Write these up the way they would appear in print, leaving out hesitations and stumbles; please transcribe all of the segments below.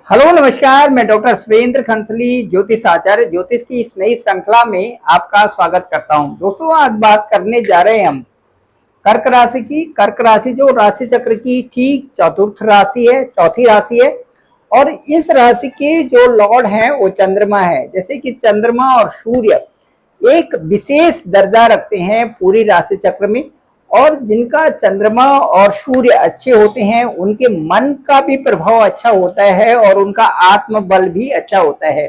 Hello नमस्कार, मैं doctor Surendra खंसली ज्योतिष आचार्य ज्योतिष की इस नई श्रृंखला में आपका स्वागत करता हूं। दोस्तों, आज बात करने जा रहे हैं हम कर्क राशि की। कर्क राशि जो राशि चक्र की ठीक चतुर्थ राशि है, चौथी राशि है। और इस राशि के जो लॉर्ड हैं वो चंद्रमा है। जैसे कि चंद्रमा और सूर्य एक विशेष दर्जा रखते हैं पूरी राशि चक्र में, और जिनका चंद्रमा और सूर्य अच्छे होते हैं उनके मन का भी प्रभाव अच्छा होता है और उनका आत्मबल भी अच्छा होता है।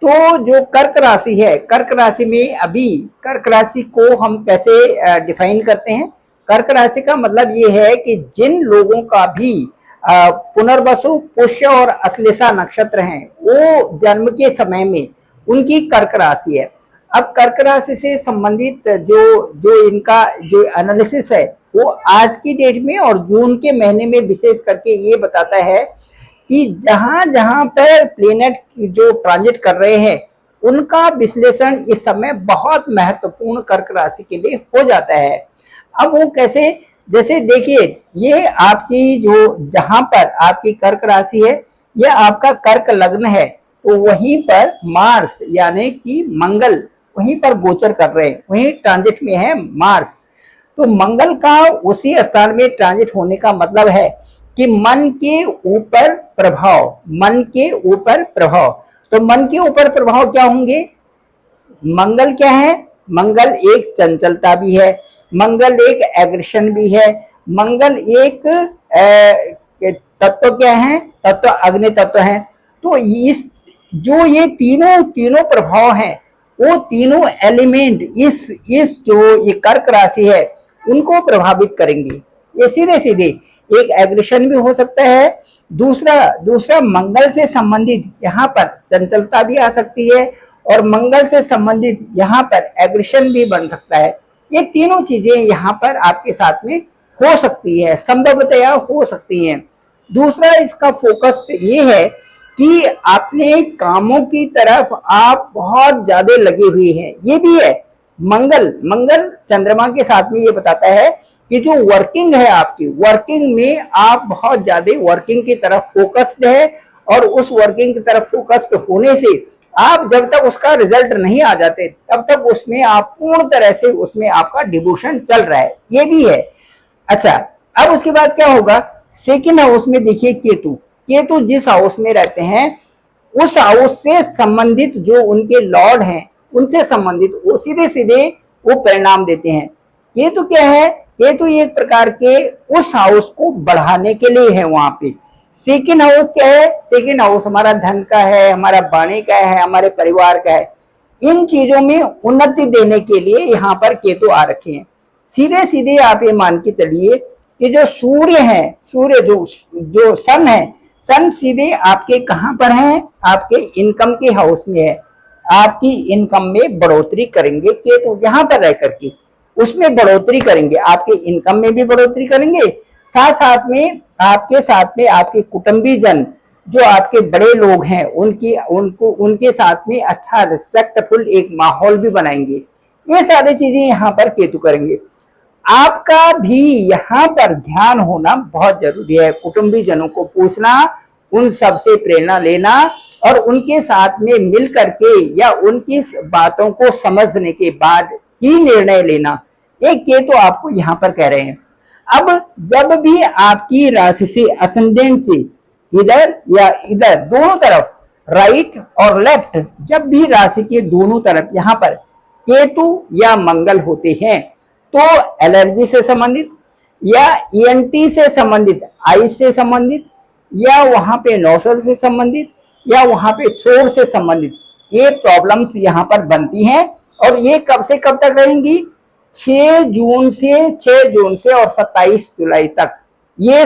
तो जो कर्क राशि है, कर्क राशि में अभी कर्क राशि को हम कैसे डिफाइन करते हैं? कर्क राशि का मतलब ये है कि जिन लोगों का भी पुनर्वसु, पुष्य और अश्लेषा नक्षत्र हैं, वो जन्म के समय में उनकी कर्क राशि है। अब कर्क राशि से संबंधित जो जो इनका जो एनालिसिस है वो आज की डेट में और जून के महीने में विशेष करके ये बताता है कि जहां जहां पर प्लेनेट जो ट्रांजिट कर रहे हैं उनका विश्लेषण इस समय बहुत महत्वपूर्ण कर्क राशि के लिए हो जाता है। अब वो कैसे? जैसे देखिए, ये आपकी जो जहां पर आपकी कर्क राशि है, यह आपका कर्क लग्न है, तो वहीं पर मार्स यानी कि मंगल वहीं पर गोचर कर रहे हैं, वहीं ट्रांजिट में है मार्स। तो मंगल का उसी स्थान में ट्रांजिट होने का मतलब है कि मन के ऊपर प्रभाव, मन के ऊपर प्रभाव। तो मन के ऊपर प्रभाव क्या होंगे? मंगल क्या है? मंगल एक चंचलता भी है, मंगल एक एग्रेशन भी है, मंगल एक तत्व क्या है? तत्व अग्नि तत्व है। तो इस जो ये तीनों तीनों प्रभाव हैं, वो तीनों एलिमेंट इस जो ये कर्क राशि है उनको प्रभावित करेंगे। ये सीधे सीधे एक एग्रेशन भी हो सकता है। दूसरा मंगल से संबंधित यहाँ पर चंचलता भी आ सकती है, और मंगल से संबंधित यहाँ पर एग्रेशन भी बन सकता है। ये तीनों चीजें यहाँ पर आपके साथ में हो सकती है, संभवतया हो सकती हैं। दूसरा इसका फोकस ये है कि अपने कामों की तरफ आप बहुत ज्यादा लगे हुए हैं, ये भी है। मंगल चंद्रमा के साथ में ये बताता है कि जो वर्किंग है आपकी, वर्किंग में आप बहुत ज्यादा वर्किंग की तरफ फोकस्ड है, और उस वर्किंग की तरफ फोकस्ड होने से आप जब तक उसका रिजल्ट नहीं आ जाते तब तक उसमें आप पूर्ण तरह से उसमें आपका डिवोशन चल रहा है, ये भी है। अच्छा, अब उसके बाद क्या होगा? सेकेंड हाउस में देखिए केतु। केतु जिस हाउस में रहते हैं उस हाउस से संबंधित जो उनके लॉर्ड हैं उनसे संबंधित वो सीधे सीधे वो परिणाम देते हैं। केतु क्या है? केतु एक प्रकार के उस हाउस को बढ़ाने के लिए है वहां पे। सेकेंड हाउस क्या है? सेकेंड हाउस हमारा धन का है, हमारा वाणी का है, हमारे परिवार का है। इन चीजों में उन्नति देने के लिए यहाँ पर केतु आ रखे हैं। सीधे सीधे आप ये मान के चलिए कि जो सूर्य है, सूर्य जो सन है, सन सीधे आपके कहां पर है? आपके इनकम के हाउस में है। आपकी इनकम में बढ़ोतरी करेंगे केतु यहाँ पर रह करके, उसमें बढ़ोतरी करेंगे, आपके इनकम में भी बढ़ोतरी करेंगे। साथ साथ में आपके कुटुंबी जन जो आपके बड़े लोग हैं उनके साथ में अच्छा रिस्पेक्टफुल एक माहौल भी बनाएंगे। ये सारी चीजें यहाँ पर केतु करेंगे। आपका भी यहाँ पर ध्यान होना बहुत जरूरी है। कुटुंबी जनों को पूछना, उन सब से प्रेरणा लेना और उनके साथ में मिल करके या उनकी बातों को समझने के बाद ही निर्णय लेना, ये केतु आपको यहाँ पर कह रहे हैं। अब जब भी आपकी राशि से असेंडेंट से इधर या इधर दोनों तरफ, राइट और लेफ्ट, जब भी राशि के दोनों तरफ यहाँ पर केतु या मंगल होते हैं तो एलर्जी से संबंधित या ईएनटी से संबंधित, आइस से संबंधित, या वहां पे नोजल से संबंधित, या वहां पे थ्रोट से संबंधित ये प्रॉब्लम्स यहाँ पर बनती हैं। और ये कब से कब तक रहेंगी? 6 जून से और 27 जुलाई तक ये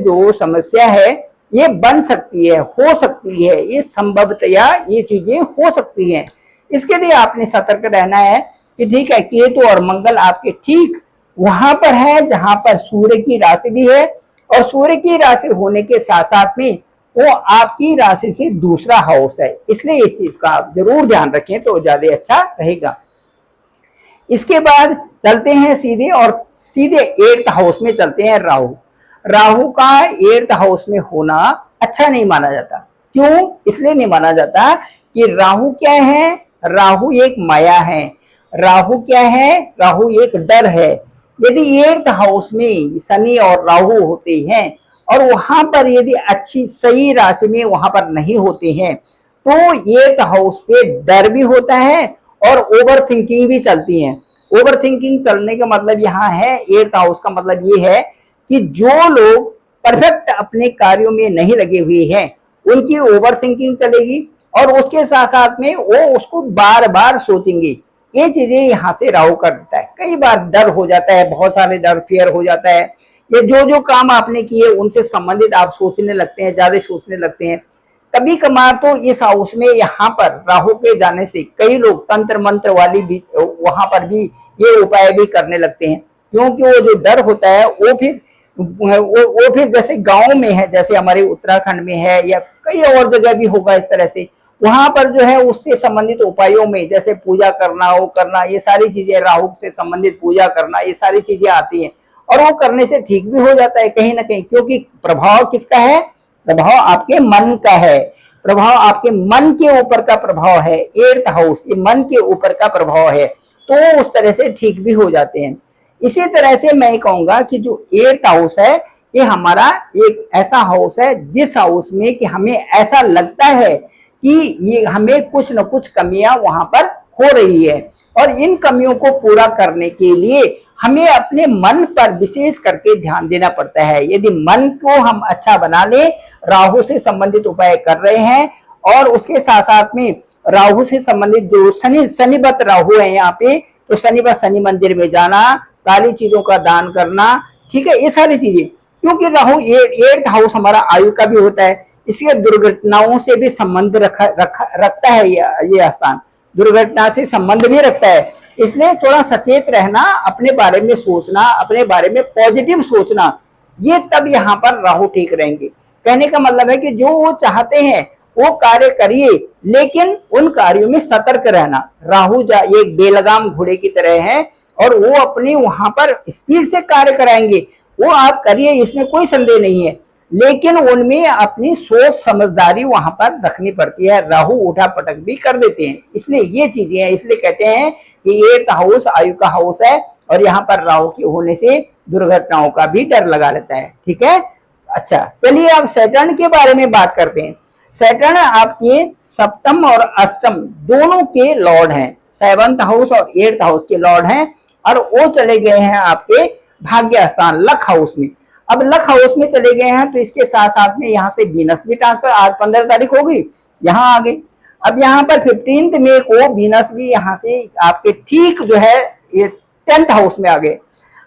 जो समस्या है ये बन सकती है, हो सकती है, ये संभवतया ये चीजें हो सकती हैं। इसके लिए आपने सतर्क रहना है कि ठीक है, केतु और मंगल आपके ठीक वहां पर है जहां पर सूर्य की राशि भी है, और सूर्य की राशि होने के साथ साथ में वो आपकी राशि से दूसरा हाउस है, इसलिए इस चीज का आप जरूर ध्यान रखें तो ज्यादा अच्छा रहेगा। इसके बाद चलते हैं सीधे 8th हाउस में चलते हैं। राहु का 8th हाउस में होना अच्छा नहीं माना जाता। क्यों? इसलिए नहीं माना जाता कि राहु क्या है? राहु एक माया है। राहु क्या है? राहु एक डर है। यदि 8th हाउस में शनि और राहु होते हैं और वहां पर यदि अच्छी सही राशि में वहां पर नहीं होते हैं तो 8th हाउस से डर भी होता है और ओवर थिंकिंग भी चलती है। ओवर थिंकिंग चलने का मतलब यहाँ है, 8th हाउस का मतलब ये है कि जो लोग परफेक्ट अपने कार्यों में नहीं लगे हुए हैं उनकी ओवर थिंकिंग चलेगी और उसके साथ साथ में वो उसको बार बार सोचेंगे। ये चीजें यहाँ से राहु कर देता है। कई बार डर हो जाता है, बहुत सारे डर फेयर हो जाता है। ये जो जो काम आपने किए उनसे संबंधित आप सोचने लगते हैं, ज्यादा सोचने लगते हैं। कभी कभार तो इस हाउस में यहाँ पर राहु के जाने से कई लोग तंत्र मंत्र वाली भी वहां पर भी ये उपाय भी करने लगते हैं, क्योंकि वो जो डर होता है वो फिर जैसे गांव में है, जैसे हमारे उत्तराखंड में है या कई और जगह भी होगा इस तरह से, वहां पर जो है उससे संबंधित उपायों में जैसे पूजा करना, वो करना, ये सारी चीजें, राहु से संबंधित पूजा करना, ये सारी चीजें आती हैं और वो करने से ठीक भी हो जाता है कहीं ना कहीं, क्योंकि प्रभाव किसका है? प्रभाव आपके मन का है। प्रभाव आपके मन के ऊपर का प्रभाव है। 8th हाउस ये मन के ऊपर का प्रभाव है, तो उस तरह से ठीक भी हो जाते हैं। इसी तरह से मैं कहूंगा कि जो 8th हाउस है ये हमारा एक ऐसा हाउस है जिस हाउस में कि हमें ऐसा लगता है कि ये हमें कुछ न कुछ कमियां वहां पर हो रही है और इन कमियों को पूरा करने के लिए हमें अपने मन पर विशेष करके ध्यान देना पड़ता है। यदि मन को हम अच्छा बना ले, राहु से संबंधित उपाय कर रहे हैं और उसके साथ साथ में राहु से संबंधित जो शनिवत राहु है यहाँ पे, तो शनिवार शनि मंदिर में जाना, काली चीजों का दान करना, ठीक है, ये सारी चीजें, क्योंकि राहु 8th हाउस हमारा आयु का भी होता है, इसलिए दुर्घटनाओं से भी संबंध रखता है ये स्थान, दुर्घटना से संबंध भी रखता है। इसलिए थोड़ा सचेत रहना, अपने बारे में सोचना, अपने बारे में पॉजिटिव सोचना, ये तब यहाँ पर राहु ठीक रहेंगे। कहने का मतलब है कि जो वो चाहते हैं वो कार्य करिए, लेकिन उन कार्यों में सतर्क रहना। राहु एक बेलगाम घोड़े की तरह है और वो अपने वहां पर स्पीड से कार्य कराएंगे, वो आप करिए, इसमें कोई संदेह नहीं है, लेकिन उनमें अपनी सोच समझदारी वहां पर रखनी पड़ती है। राहु उठा पटक भी कर देते हैं, इसलिए ये चीजें हैं। इसलिए कहते हैं कि 8th हाउस आयु का हाउस है और यहाँ पर राहु के होने से दुर्घटनाओं का भी डर लगा रहता है। ठीक है, अच्छा चलिए अब सैटर्न के बारे में बात करते हैं। सैटर्न आपके सप्तम और अष्टम दोनों के लॉर्ड हैं, 7th हाउस और 8th हाउस के लॉर्ड हैं और वो चले गए हैं आपके भाग्य स्थान लक हाउस में। अब लक हाउस में चले गए हैं तो इसके साथ साथ में यहाँ से वीनस भी ट्रांसफर, आज 15 तारीख हो गई, यहाँ आ गई। अब यहाँ पर 15 मई को वीनस भी यहाँ से आपके ठीक जो है ये 10th हाउस में आ गए।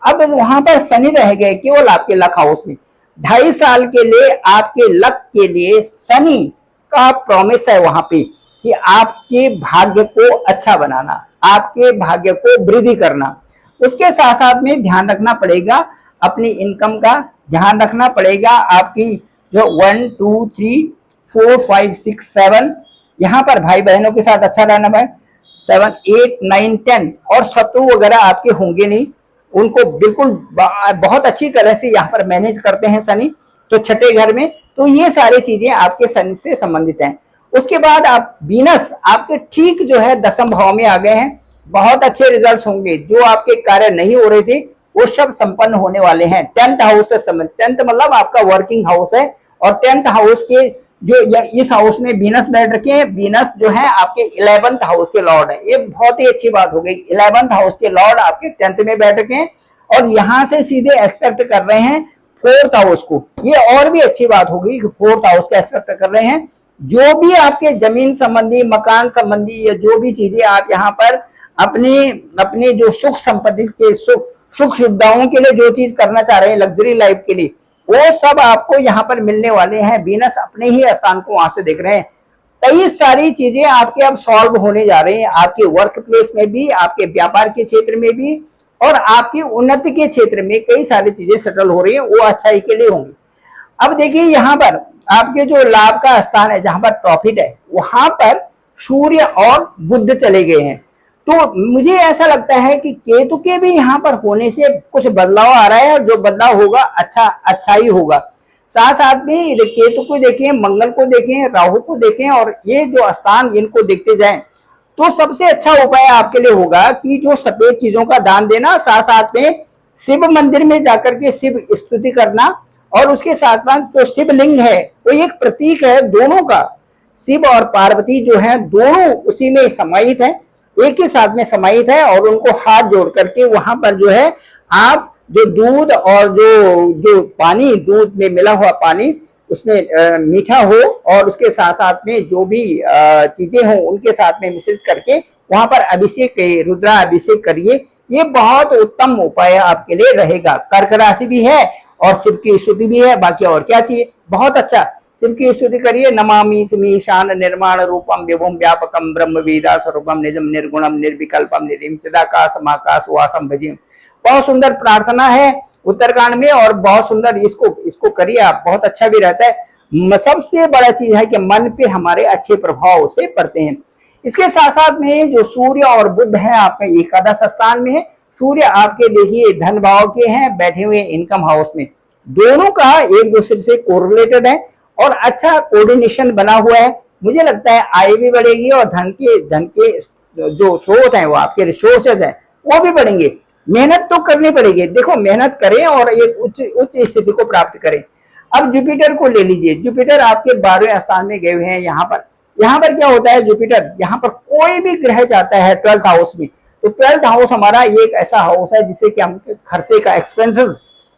अब वहां पर शनि रह गए केवल आपके लक हाउस में। 2.5 साल के लिए आपके लक के लिए शनि का प्रॉमिस है वहां पे कि आपके भाग्य को अच्छा बनाना, आपके भाग्य को वृद्धि करना। उसके साथ साथ में ध्यान रखना पड़ेगा अपनी इनकम का, ध्यान रखना पड़ेगा आपकी जो 1 2 3 4 5 6 7 यहाँ पर भाई बहनों के साथ अच्छा रहना भाई, 7 8 9 10 और शत्रु वगैरह आपके होंगे नहीं, उनको बिल्कुल बहुत अच्छी तरह से यहाँ पर मैनेज करते हैं शनि, तो छठे घर में, तो ये सारी चीजें आपके शनि से संबंधित हैं। उसके बाद आप वीनस आपके ठीक जो है 10th भाव में आ गए हैं, बहुत अच्छे रिजल्ट्स होंगे, जो आपके कार्य नहीं हो रहे थे वो सब संपन्न होने वाले हैं। 10th हाउस से संबंधित, 10th मतलब आपका वर्किंग हाउस है और 10th हाउस के जो इस हाउस में वीनस बैठ रखे हैं, वीनस जो है आपके 11th हाउस के लॉर्ड है, ये बहुत ही अच्छी बात हो गई। 11th हाउस के लॉर्ड आपके 10th में बैठ रखे हैं और यहाँ से सीधे एक्सपेक्ट कर रहे हैं 4th हाउस को, ये और भी अच्छी बात हो गई कि 4th हाउस का एक्सपेक्ट कर रहे हैं। जो भी आपके जमीन संबंधी, मकान संबंधी या जो भी चीजें आप यहाँ पर अपने जो सुख संपत्ति के सुख सुविधाओं के लिए जो चीज करना चाह रहे हैं लग्जरी लाइफ के लिए, वो सब आपको यहाँ पर मिलने वाले हैं। वीनस अपने ही स्थान को वहां से देख रहे हैं। कई सारी चीजें आपके अब सॉल्व होने जा रही हैं, आपके वर्क प्लेस में भी, आपके व्यापार के क्षेत्र में भी और आपकी उन्नति के क्षेत्र में कई सारी चीजें सेटल हो रही है, वो अच्छाई के लिए होंगी। अब देखिए यहाँ पर आपके जो लाभ का स्थान है, जहां पर प्रॉफिट है, वहां पर सूर्य और बुध चले गए हैं। तो मुझे ऐसा लगता है कि केतु के भी यहाँ पर होने से कुछ बदलाव आ रहा है और जो बदलाव होगा अच्छा ही होगा। साथ साथ में केतु को देखें, मंगल को देखें, राहु को देखें, और ये जो स्थान इनको देखते जाएं, तो सबसे अच्छा उपाय आपके लिए होगा कि जो सफेद चीजों का दान देना, साथ साथ में शिव मंदिर में जाकर के शिव स्तुति करना, और उसके साथ साथ जो शिवलिंग है वो एक प्रतीक है दोनों का, शिव और पार्वती जो है दोनों उसी में समाहित है, एक ही साथ में समाहित है, और उनको हाथ जोड़ करके वहां पर जो है आप जो दूध और जो जो पानी, दूध में मिला हुआ पानी उसमें मीठा हो, और उसके साथ साथ में जो भी चीजें हो उनके साथ में मिश्रित करके वहां पर अभिषेक, रुद्रा अभिषेक करिए। ये बहुत उत्तम उपाय आपके लिए रहेगा। कर्क राशि भी है और शिव की स्तुति भी है, बाकी और क्या चाहिए, बहुत अच्छा। शिव की स्तुति करिए। नमामि समीशान निर्माण रूपम विभुम व्यापकम ब्रह्म वेदा स्वरूपम निजम निर्गुणम निर्विकल्पम निरीम चिदाकाशमाकाश वासम भजिम। बहुत सुंदर प्रार्थना है उत्तरकांड में, और बहुत सुंदर, इसको करिए आप, बहुत अच्छा भी रहता है। सबसे बड़ा चीज है कि मन पे हमारे अच्छे प्रभाव से पड़ते हैं। इसके साथ साथ में जो सूर्य और बुध है आपके एकादश स्थान में है। सूर्य आपके देखिए धन भाव के हैं, बैठे हुए इनकम हाउस में, दोनों का एक दूसरे से कोरिलेटेड है और अच्छा कोऑर्डिनेशन बना हुआ है। मुझे लगता है आय भी बढ़ेगी और धन के जो स्रोत हैं वो आपके रिसोर्सेज हैं वो भी बढ़ेंगे। मेहनत तो करनी पड़ेगी, देखो मेहनत करें और एक उच्च स्थिति को प्राप्त करें। अब जुपिटर को ले लीजिए, जुपिटर आपके 12वें स्थान में गए हुए हैं। यहाँ पर क्या होता है, जुपिटर यहाँ पर कोई भी ग्रह जाता है 12th हाउस में, तो 12th हाउस हमारा एक ऐसा हाउस है जिससे कि हम खर्चे का एक्सपेंसेस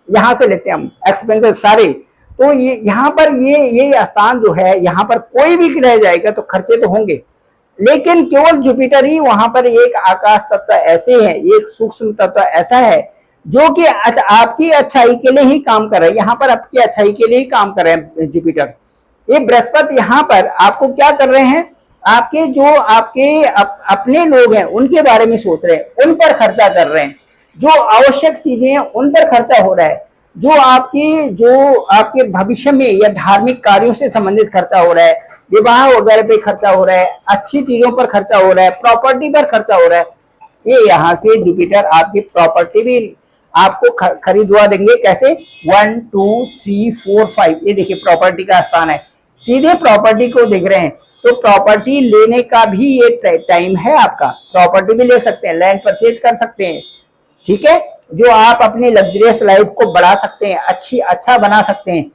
यहाँ से लेते हैं, हम एक्सपेंसेस सारे। तो ये यहाँ पर ये स्थान जो है, यहाँ पर कोई भी ग्रह जाएगा तो खर्चे तो होंगे, लेकिन केवल जुपिटर ही वहां पर एक आकाश तत्व ऐसे है, एक सूक्ष्म तत्व ऐसा है जो कि आपकी अच्छाई के लिए ही काम कर रहा है। यहाँ पर आपकी अच्छाई के लिए ही काम कर रहे हैं जुपिटर। ये बृहस्पति यहाँ पर आपको क्या कर रहे हैं, आपके जो अपने लोग हैं उनके बारे में सोच रहे हैं, उन पर खर्चा कर रहे हैं, जो आवश्यक चीजें हैं उन पर खर्चा हो रहा है, जो आपके भविष्य में या धार्मिक कार्यों से संबंधित खर्चा हो रहा है, विवाह वगैरह पे खर्चा हो रहा है, अच्छी चीजों पर खर्चा हो रहा है, प्रॉपर्टी पर खर्चा हो रहा है। ये यहाँ से जुपिटर आपकी प्रॉपर्टी भी आपको खरीदवा देंगे। कैसे, 1 2 3 4 5, ये देखिए प्रॉपर्टी का स्थान है, सीधे प्रॉपर्टी को देख रहे हैं। तो प्रॉपर्टी लेने का भी ये टाइम है आपका, प्रॉपर्टी भी ले सकते हैं, लैंड परचेज कर सकते हैं, ठीक है, जो आप अपनी लग्जरियस लाइफ को बढ़ा सकते हैं, अच्छा बना सकते हैं।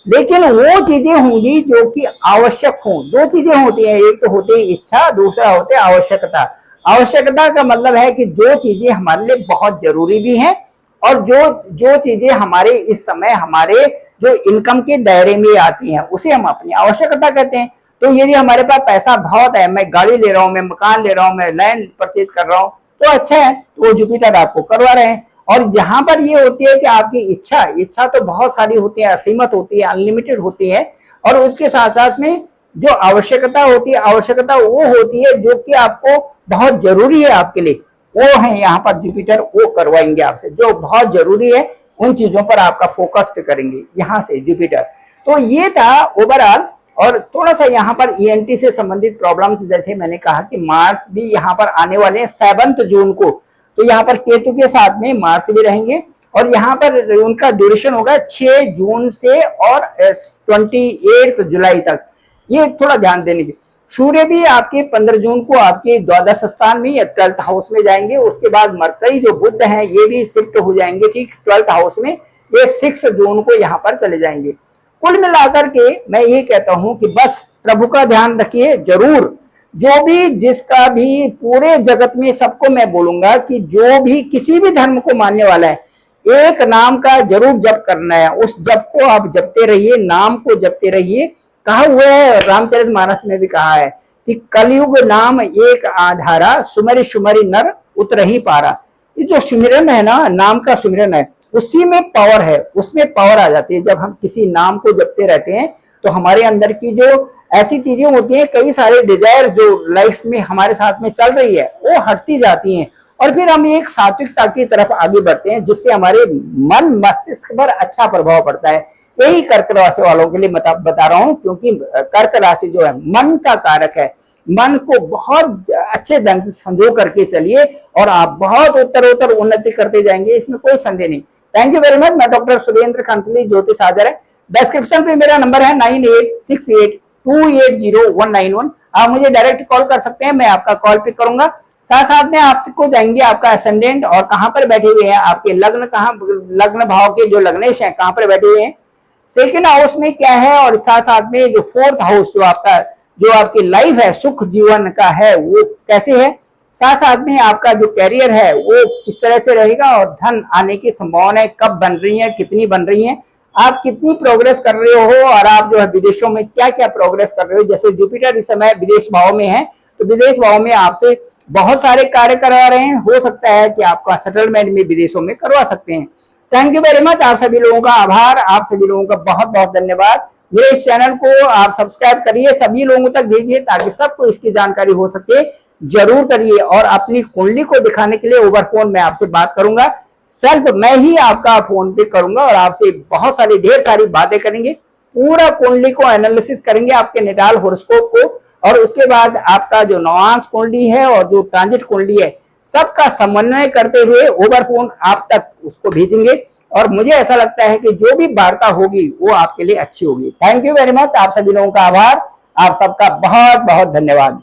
लेकिन वो चीजें होंगी जो कि आवश्यक हों। दो चीजें होती हैं, एक तो होती है इच्छा, दूसरा होता है आवश्यकता। आवश्यकता का मतलब है कि जो चीजें हमारे लिए बहुत जरूरी भी हैं और जो चीजें हमारे इस समय हमारे जो इनकम के दायरे में आती हैं उसे हम अपनी आवश्यकता कहते हैं। तो यदि हमारे पास पैसा बहुत है, मैं गाड़ी ले रहा हूँ, मैं मकान ले रहा हूँ, मैं लैंड परचेज कर रहा हूँ, तो अच्छा है, तो जुपिटर आपको करवा रहे हैं। और जहां पर ये होती है कि आपकी इच्छा तो बहुत सारी होती है, असीमित होती है, अनलिमिटेड होती है, और उसके साथ साथ में जो आवश्यकता होती है, आवश्यकता वो होती है जो कि आपको बहुत जरूरी है आपके लिए, वो है यहाँ पर जुपिटर, वो करवाएंगे आपसे जो बहुत जरूरी है, उन चीजों पर आपका फोकस करेंगे यहाँ से जुपिटर। तो ये था ओवरऑल। और थोड़ा सा यहाँ पर ईएनटी से संबंधित प्रॉब्लम्स, जैसे मैंने कहा कि मार्स भी यहाँ पर आने वाले हैं 7 जून को, तो यहाँ पर केतु के साथ में मार्स भी रहेंगे, और यहाँ पर उनका ड्यूरेशन होगा 6 जून से और 28 जुलाई तक, ये थोड़ा ध्यान देने की। सूर्य भी आपके 15 जून को आपके द्वादश स्थान में या 12th हाउस में जाएंगे। उसके बाद मरकरी जो बुध है ये भी शिफ्ट हो जाएंगे ठीक 12th हाउस में, ये 6 जून को यहाँ पर चले जाएंगे। कुल मिलाकर के मैं ये कहता हूं कि बस प्रभु का ध्यान रखिए जरूर। जो भी जिसका भी पूरे जगत में सबको मैं बोलूंगा कि जो भी किसी भी धर्म को मानने वाला है, एक नाम का जरूर जप करना है, उस जप को आप जपते रहिए, नाम को जपते रहिए। कहा हुआ है, रामचरितमानस में भी कहा है कि कलयुग नाम एक आधारा, सुमरि सुमरि नर उतरहि पारा। ये जो सुमिरन है ना, नाम का सुमिरन है, उसी में पावर है, उसमें पावर आ जाती है। जब हम किसी नाम को जपते रहते हैं तो हमारे अंदर की जो ऐसी चीजें होती हैं, कई सारे डिजायर जो लाइफ में हमारे साथ में चल रही है वो हटती जाती हैं, और फिर हम एक सात्विकता की तरफ आगे बढ़ते हैं, जिससे हमारे मन मस्तिष्क पर अच्छा प्रभाव पड़ता है। यही कर्क राशि वालों के लिए बता रहा हूं, क्योंकि कर्क राशि जो है मन का कारक है। मन को बहुत अच्छे ढंग से संजो करके चलिए और आप बहुत उत्तरोत्तर उन्नति करते जाएंगे, इसमें कोई संदेह नहीं। Thank you very much. मैं डॉक्टर सुरेंद्र खंसली, ज्योतिष हाजिर है। डिस्क्रिप्शन पे मेरा नंबर है 9868280191। आप मुझे डायरेक्ट कॉल कर सकते हैं, मैं आपका कॉल पिक करूंगा। साथ साथ में आपको जाएंगे आपका असेंडेंट और कहां पर बैठे हुए हैं आपके लग्न, कहां लग्न भाव के जो लग्नेश हैं कहां पर बैठे हुए हैं, सेकंड हाउस में क्या है, और साथ साथ में जो फोर्थ हाउस जो आपकी लाइफ है, सुख जीवन का है, वो कैसे है, साथ साथ में आपका जो कैरियर है वो किस तरह से रहेगा, और धन आने की संभावनाएं कब बन रही है, कितनी बन रही है, आप कितनी प्रोग्रेस कर रहे हो, और आप जो है विदेशों में क्या क्या प्रोग्रेस कर रहे हो। जैसे जुपिटर इस समय विदेश भाव में है, तो विदेश भाव में आपसे बहुत सारे कार्य करवा रहे हैं, हो सकता है कि आपका सेटलमेंट में विदेशों में करवा सकते हैं। Thank you very much. आप सभी लोगों का आभार, आप सभी लोगों का बहुत बहुत धन्यवाद। मेरे इस चैनल को आप सब्सक्राइब करिए, सभी लोगों तक भेजिए ताकि सबको इसकी जानकारी हो सके। जरूर करिए, और अपनी कुंडली को दिखाने के लिए ओवर फोन मैं आपसे बात करूंगा, सिर्फ मैं ही आपका फोन पे करूंगा और आपसे बहुत सारी ढेर सारी बातें करेंगे, पूरा कुंडली को एनालिसिस करेंगे आपके नेटाल होरोस्कोप को, और उसके बाद आपका जो नवांश कुंडली है और जो ट्रांजिट कुंडली है सबका समन्वय करते हुए ओवर फोन आप तक उसको भेजेंगे। और मुझे ऐसा लगता है कि जो भी वार्ता होगी वो आपके लिए अच्छी होगी। Thank you very much. आप सभी लोगों का आभार, आप सबका बहुत बहुत धन्यवाद।